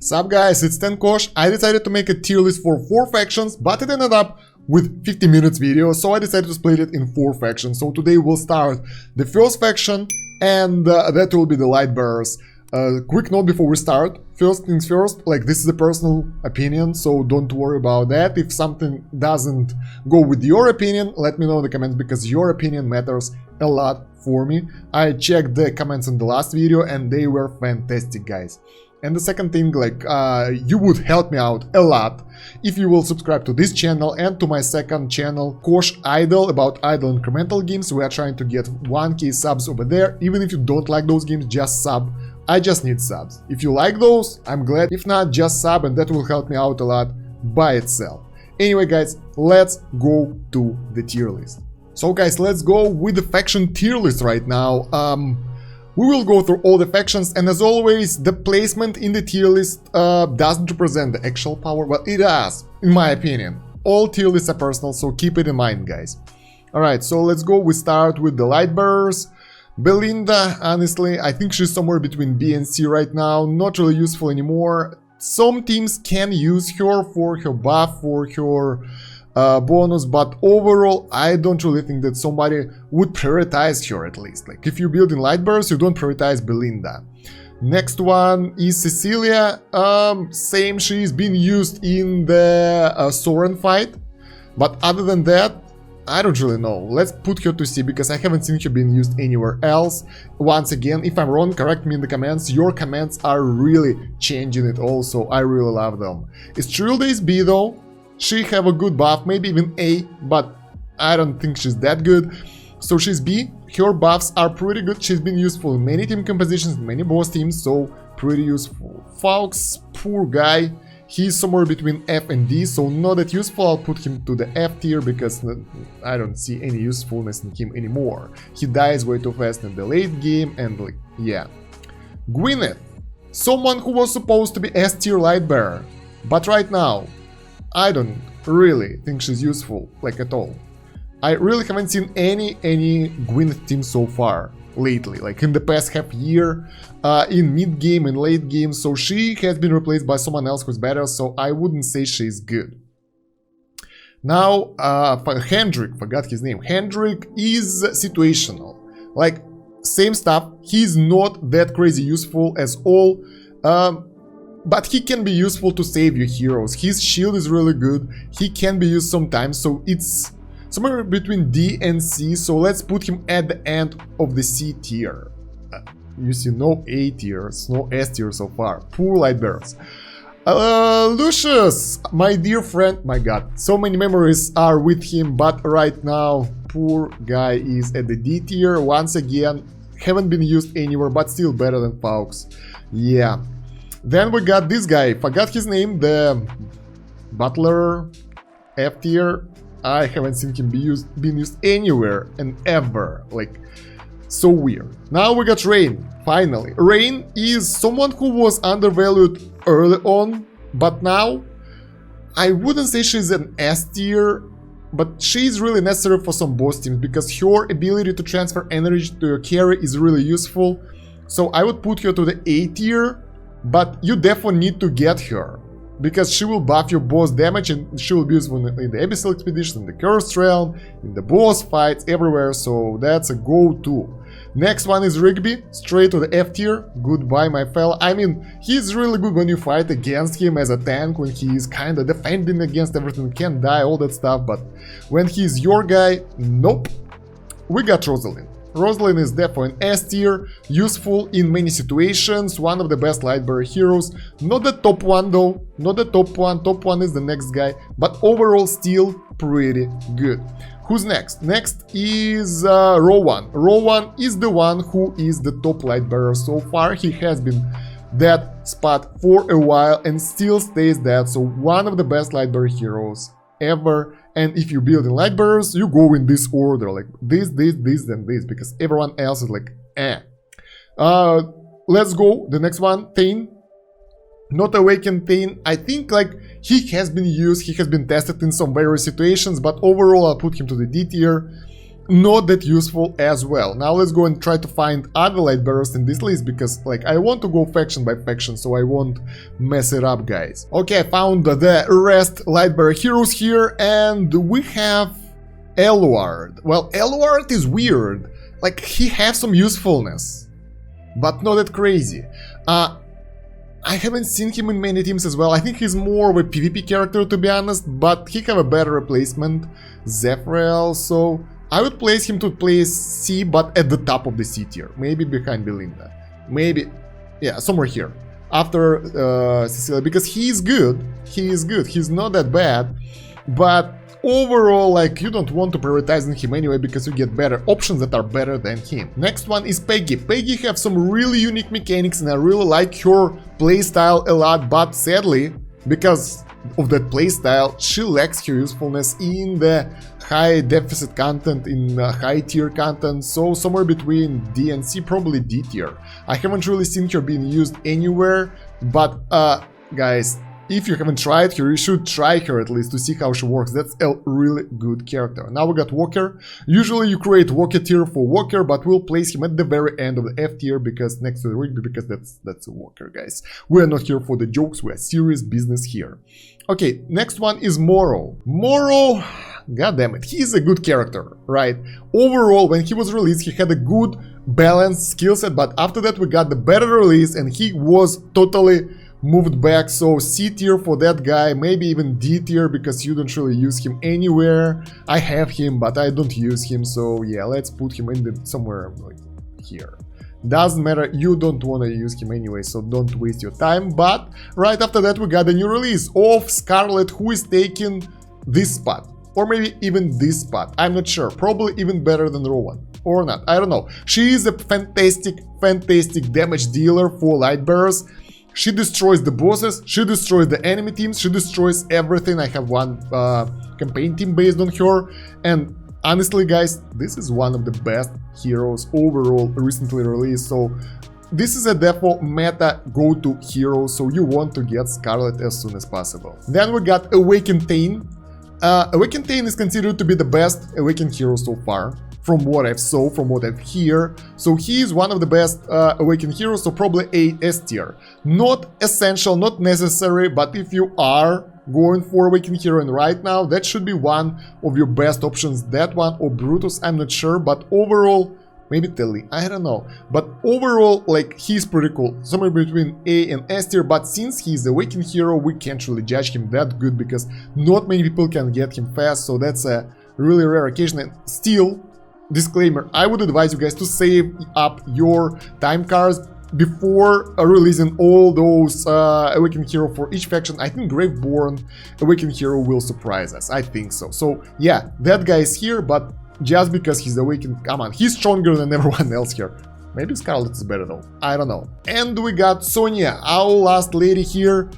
Sup guys, it's Kosh. I decided to make a tier list for 4 factions, but it ended up with 50 minutes video, so I decided to split it in 4 factions. So today we'll start the first faction, and that will be the Lightbearers. Quick note before we start, first things first, like this is a personal opinion, so don't worry about that. If something doesn't go with your opinion, let me know in the comments, because your opinion matters a lot for me. I checked the comments in the last video and they were fantastic, guys. And the second thing, like, you would help me out a lot if you will subscribe to this channel and to my second channel, Kosh Idle, about idle incremental games. We are trying to get 1k subs over there. Even if you don't like those games, just sub. I just need subs. If you like those, I'm glad. If not, just sub, and that will help me out a lot by itself. Anyway, guys, let's go to the tier list. So, guys, let's go with the faction tier list right now. We will go through all the factions, and as always, the placement in the tier list doesn't represent the actual power, but it does, in my opinion. All tier lists are personal, so keep it in mind, guys. Alright, so let's go. We start with the Lightbearers. Belinda, honestly, I think she's somewhere between B and C right now, not really useful anymore. Some teams can use her for her buff, for her bonus, but overall I don't really think that somebody would prioritize her, at least. Like, if you build in Lightbearers, you don't prioritize Belinda. Next one is Cecilia. Same, she's been used in the Soren fight, but other than that, I don't really know. Let's put her to C, because I haven't seen her being used anywhere else. Once again, if I'm wrong, correct me in the comments. Your comments are really changing it also. I really love them. Is Trilda is B though. She have a good buff, maybe even A, but I don't think she's that good. So she's B. Her buffs are pretty good. She's been useful in many team compositions, many boss teams, so pretty useful. Fawkes, poor guy. He's somewhere between F and D, so not that useful. I'll put him to the F tier, because I don't see any usefulness in him anymore. He dies way too fast in the late game, and like, yeah. Gwyneth, someone who was supposed to be S tier Lightbearer, but right now, I don't really think she's useful, like, at all. I really haven't seen any Gwyneth team so far lately, like in the past half year, in mid game and late game, so she has been replaced by someone else who's better, so I wouldn't say she's good. Now, Hendrik, forgot his name. Hendrik is situational, like, same stuff. He's not that crazy useful as all, but he can be useful to save your heroes. His shield is really good. He can be used sometimes, so it's somewhere between D and C, so let's put him at the end of the C tier. You see, no A tiers, no S tier so far. Poor Lightbearers. Lucius, my dear friend, my god, so many memories are with him, but right now, poor guy is at the D tier. Once again, haven't been used anywhere, but still better than Fawkes. Yeah. Then we got this guy, forgot his name, the Butler, F tier. I haven't seen him been used anywhere and ever, like, so weird. Now we got Rain, finally. Rain is someone who was undervalued early on, but now I wouldn't say she's an S tier, but she's really necessary for some boss teams, because her ability to transfer energy to your carry is really useful. So I would put her to the A tier, but you definitely need to get her, because she will buff your boss damage, and she will be useful in the Abyssal Expedition, in the Cursed Realm, in the boss fights, everywhere, so that's a go-to. Next one is Rigby, straight to the F tier. Goodbye, my fella. I mean, he's really good when you fight against him as a tank, when he's kinda defending against everything, can die, all that stuff, but when he's your guy, nope. We got Rosalind. Rosalind is definitely an S tier, useful in many situations, one of the best Lightbearer heroes. Not the top one though, not the top one is the next guy, but overall still pretty good. Who's next? Next is Rowan. Rowan is the one who is the top Lightbearer so far. He has been that spot for a while and still stays that, so one of the best Lightbearer heroes ever. And if you build in Lightbearers, you go in this order, like this, and this, because everyone else is like, eh. Let's go, the next one, Thane. Not Awakened Thane. I think, like, he has been used, he has been tested in some various situations, but overall I'll put him to the D tier. not that useful as well. Now let's go and try to find other Lightbearers in this list, because like I want to go faction by faction, so I won't mess it up, guys. Okay, I found the rest Lightbearer Heroes here, and we have Eluard. Well, Eluard is weird. Like, he has some usefulness, but not that crazy. I haven't seen him in many teams as well. I think he's more of a PvP character, to be honest, but he have a better replacement, Zephyriel, so I would place him to place C, but at the top of the C tier. Maybe behind Belinda. Maybe, yeah, somewhere here. After Cecilia, because he's good. He is good. He's not that bad, but overall, like, you don't want to prioritize him anyway, because you get better options that are better than him. Next one is Peggy. Peggy have some really unique mechanics, and I really like her playstyle a lot, but sadly, because of that playstyle, she lacks her usefulness in the high deficit content, in high tier content, so somewhere between D and C, probably D tier. I haven't really seen her being used anywhere, but guys, if you haven't tried her, you should try her at least to see how she works. That's a really good character. Now we got Walker. Usually you create Walker tier for Walker, but we'll place him at the very end of the F tier, because next to the Rigby, because that's a Walker, guys. We are not here for the jokes, we are serious business here. Okay, next one is Morrow. Morrow, god damn it, he is a good character, right? Overall, when he was released, he had a good balanced skill set, but after that we got the better release, and he was totally moved back, so C tier for that guy, maybe even D tier, because you don't really use him anywhere. I have him, but I don't use him, so yeah, let's put him in the somewhere like here. Doesn't matter, you don't want to use him anyway, so don't waste your time. But right after that we got a new release of Scarlet, who is taking this spot, or maybe even this spot, I'm not sure, probably even better than Rowan, or not, I don't know. She is a fantastic damage dealer for Lightbearers. She destroys the bosses, she destroys the enemy teams, she destroys everything. I have one campaign team based on her, and honestly, guys, this is one of the best heroes overall recently released, so this is a default meta go-to hero, so you want to get Scarlet as soon as possible. Then we got Awakened Thane. Awakened Thane is considered to be the best Awakened hero so far, from what I've saw, from what I've hear. So he is one of the best Awakened heroes, so probably a S tier. Not essential, not necessary, but if you are going for Awakened hero, and right now that should be one of your best options, that one or Brutus, I'm not sure, but overall, maybe Telly, I don't know. But overall, like, he's pretty cool, somewhere between A and S tier, but since he's the Awakened hero, we can't really judge him that good, because not many people can get him fast, so that's a really rare occasion. And still, disclaimer, I would advise you guys to save up your time cards before releasing all those Awakened Hero for each faction. I think Graveborn Awakened Hero will surprise us, I think so. So yeah, that guy is here, but just because he's Awakened, come on, he's stronger than everyone else here. Maybe Scarlet is better though, I don't know. And we got Sonia, our last lady here.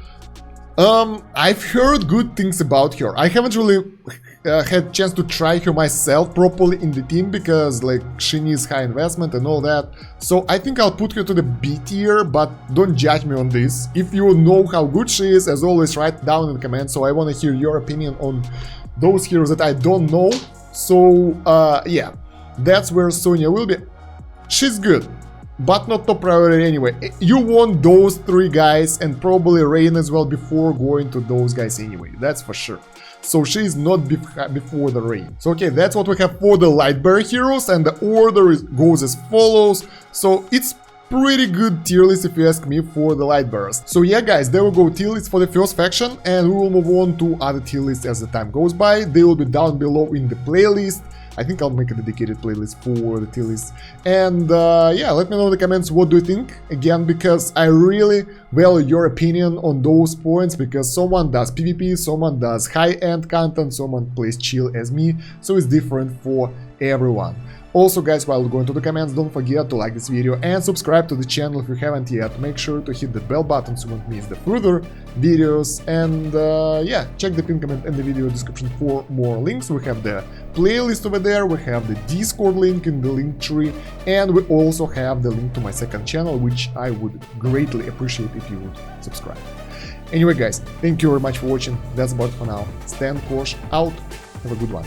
I've heard good things about her. I haven't really had chance to try her myself properly in the team, because like she needs high investment and all that. So I think I'll put her to the B tier, but don't judge me on this. If you know how good she is, as always, write down in the comments, so I want to hear your opinion on those heroes that I don't know. So yeah, that's where Sonia will be. She's good, but not top priority anyway. You want those three guys, and probably Rain as well, before going to those guys anyway, that's for sure. So she is not before the Rain. So okay, that's what we have for the Lightbearer heroes, and the order goes as follows. So it's pretty good tier list if you ask me for the Lightbearers. So yeah, guys, there will go tier list for the first faction, and we will move on to other tier lists as the time goes by. They will be down below in the playlist. I think I'll make a dedicated playlist for the tier list. And yeah, let me know in the comments what do you think, again, because I really value your opinion on those points, because someone does PvP, someone does high-end content, someone plays chill as me, so it's different for everyone. Also, guys, while going to the comments, don't forget to like this video and subscribe to the channel if you haven't yet. Make sure to hit the bell button so you won't miss the further videos. And yeah, check the pinned comment in the video description for more links. We have the playlist over there, we have the Discord link in the link tree, and we also have the link to my second channel, which I would greatly appreciate if you would subscribe. Anyway, guys, thank you very much for watching. That's about it for now. Stan Kosh out. Have a good one.